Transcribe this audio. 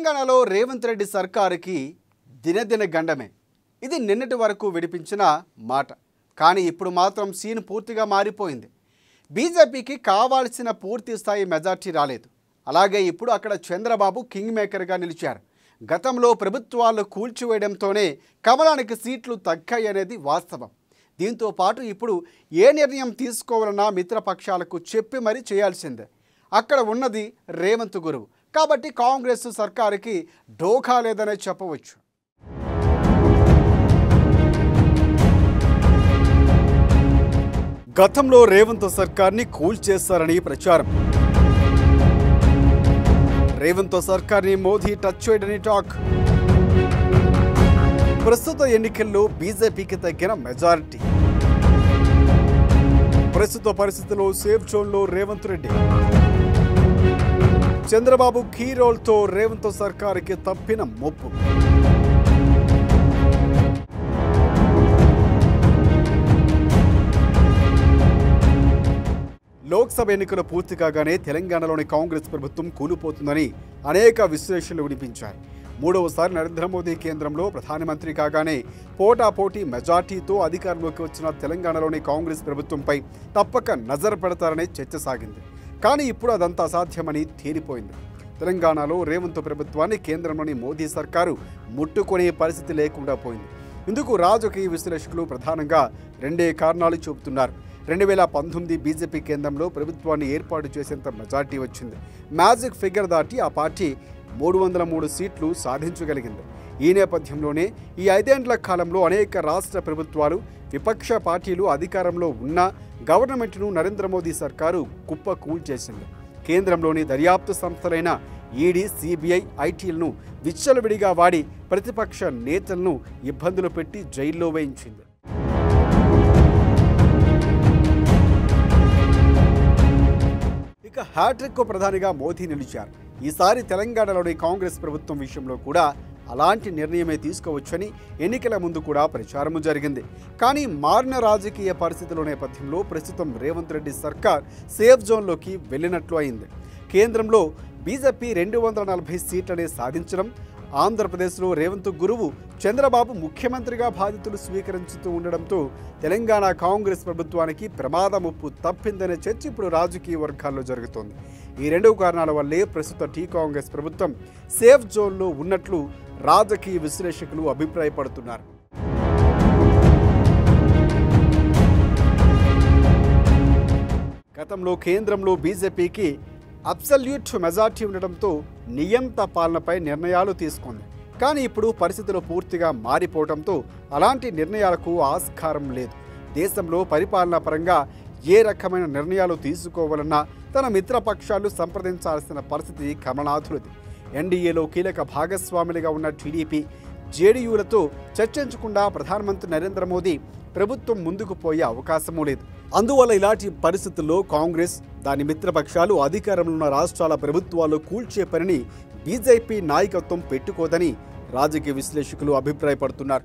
తెలంగాణలో రేవంత్ రెడ్డి సర్కారుకి దినదిన గండమే. ఇది నిన్నటి వరకు విడిపించిన మాట. కానీ ఇప్పుడు మాత్రం సీన్ పూర్తిగా మారిపోయింది. బీజేపీకి కావాల్సిన పూర్తి స్థాయి మెజార్టీ రాలేదు. అలాగే ఇప్పుడు అక్కడ చంద్రబాబు కింగ్ మేకర్గా నిలిచారు. గతంలో ప్రభుత్వాలు కూల్చివేయడంతోనే కమలానికి సీట్లు తగ్గాయనేది వాస్తవం. దీంతో పాటు ఇప్పుడు ఏ నిర్ణయం తీసుకోవాలన్నా మిత్రపక్షాలకు చెప్పి మరీ చేయాల్సిందే. అక్కడ ఉన్నది రేవంత్ గురువు కాబట్టి కాంగ్రెస్ సర్కారుకి ఢోకా లేదనే చెప్పవచ్చు. గతంలో రేవంత్ సర్కార్ని కూల్చేస్తారని ప్రచారం. రేవంత్ సర్కార్ని మోదీ టచ్ చేయడని టాక్. ప్రస్తుత ఎన్నికల్లో బీజేపీకి తగ్గిన మెజారిటీ. ప్రస్తుత పరిస్థితుల్లో సేఫ్ జోన్లో రేవంత్ రెడ్డి. చంద్రబాబు కీ రోల్తో రేవంత్ సర్కారుకి తప్పిన ముప్పు. లోక్సభ ఎన్నికలు పూర్తి కాగానే తెలంగాణలోని కాంగ్రెస్ ప్రభుత్వం కూలిపోతుందని అనేక విశ్లేషణలు వినిపించాయి. మూడవసారి నరేంద్ర మోదీ కేంద్రంలో ప్రధానమంత్రి కాగానే పోటాపోటీ మెజార్టీతో అధికారంలోకి వచ్చిన తెలంగాణలోని కాంగ్రెస్ ప్రభుత్వంపై తప్పక నజర్ పెడతారనే చర్చ సాగింది. కానీ ఇప్పుడు అదంతా అసాధ్యమని తేలిపోయింది. తెలంగాణలో రేవంత్ ప్రభుత్వాన్ని కేంద్రంలోని మోదీ సర్కారు ముట్టుకునే పరిస్థితి లేకుండా పోయింది. ఇందుకు రాజకీయ విశ్లేషకులు ప్రధానంగా రెండే కారణాలు చూపుతున్నారు. 2019 బీజేపీ కేంద్రంలో ప్రభుత్వాన్ని ఏర్పాటు చేసేంత మెజార్టీ వచ్చింది. మ్యాజిక్ ఫిగర్ దాటి ఆ పార్టీ 303 సీట్లు సాధించగలిగింది. ఈ నేపథ్యంలోనే ఈ 5 ఏళ్ల కాలంలో అనేక రాష్ట్ర ప్రభుత్వాలు, విపక్ష పార్టీలు అధికారంలో ఉన్న గవర్నమెంట్ను నరేంద్ర మోదీ సర్కారు కుప్ప కూల్చేసింది. కేంద్రంలోని దర్యాప్తు సంస్థలైన ఈడీ, సిబిఐ, ఐటీలను విచ్చలవిడిగా వాడి ప్రతిపక్ష నేతలను ఇబ్బందులు పెట్టి జైల్లో వేయించింది. ఇక హ్యాట్రిక్ ప్రధానిగా మోదీ నిలిచారు. ఈసారి తెలంగాణలోని కాంగ్రెస్ ప్రభుత్వం విషయంలో కూడా అలాంటి నిర్ణయమే తీసుకోవచ్చని ఎన్నికల ముందు కూడా ప్రచారం జరిగింది. కానీ మారిన రాజకీయ పరిస్థితుల నేపథ్యంలో ప్రస్తుతం రేవంత్ రెడ్డి సర్కార్ సేఫ్ జోన్లోకి వెళ్ళినట్లు అయింది. కేంద్రంలో బీజేపీ 240 సీట్లనే సాధించడం, ఆంధ్రప్రదేశ్లో రేవంత్ గురువు చంద్రబాబు ముఖ్యమంత్రిగా బాధ్యతలు స్వీకరించుతూ ఉండడంతో తెలంగాణ కాంగ్రెస్ ప్రభుత్వానికి ప్రమాద ముప్పు తప్పిందనే చర్చ ఇప్పుడు రాజకీయ వర్గాల్లో జరుగుతోంది. ఈ 2 కారణాల వల్లే ప్రస్తుత కాంగ్రెస్ ప్రభుత్వం సేఫ్ జోన్లో ఉన్నట్లు రాజకీయ విశ్లేషకులు అభిప్రాయపడుతున్నారు. గతంలో కేంద్రంలో బీజేపీకి అబ్సల్యూట్ మెజార్టీ ఉండడంతో నియంత పాలనపై నిర్ణయాలు తీసుకుంది. కానీ ఇప్పుడు పరిస్థితులు పూర్తిగా మారిపోవడంతో అలాంటి నిర్ణయాలకు ఆస్కారం లేదు. దేశంలో పరిపాలనా పరంగా ఏ రకమైన నిర్ణయాలు తీసుకోవాలన్నా తన మిత్రపక్షాలు సంప్రదించాల్సిన పరిస్థితి కమలనాథులది. ఎన్డీఏలో కీలక భాగస్వాములుగా ఉన్న టీడీపీ, జేడీయూలతో చర్చించకుండా ప్రధానమంత్రి నరేంద్ర మోదీ ప్రభుత్వం ముందుకు పోయే అవకాశమూ లేదు. అందువల్ల ఇలాంటి పరిస్థితుల్లో కాంగ్రెస్, దాని మిత్రపక్షాలు అధికారంలో ఉన్న రాష్ట్రాల ప్రభుత్వాలు కూల్చే పనిని బీజేపీ నాయకత్వం పెట్టుకోదని రాజకీయ విశ్లేషకులు అభిప్రాయపడుతున్నారు.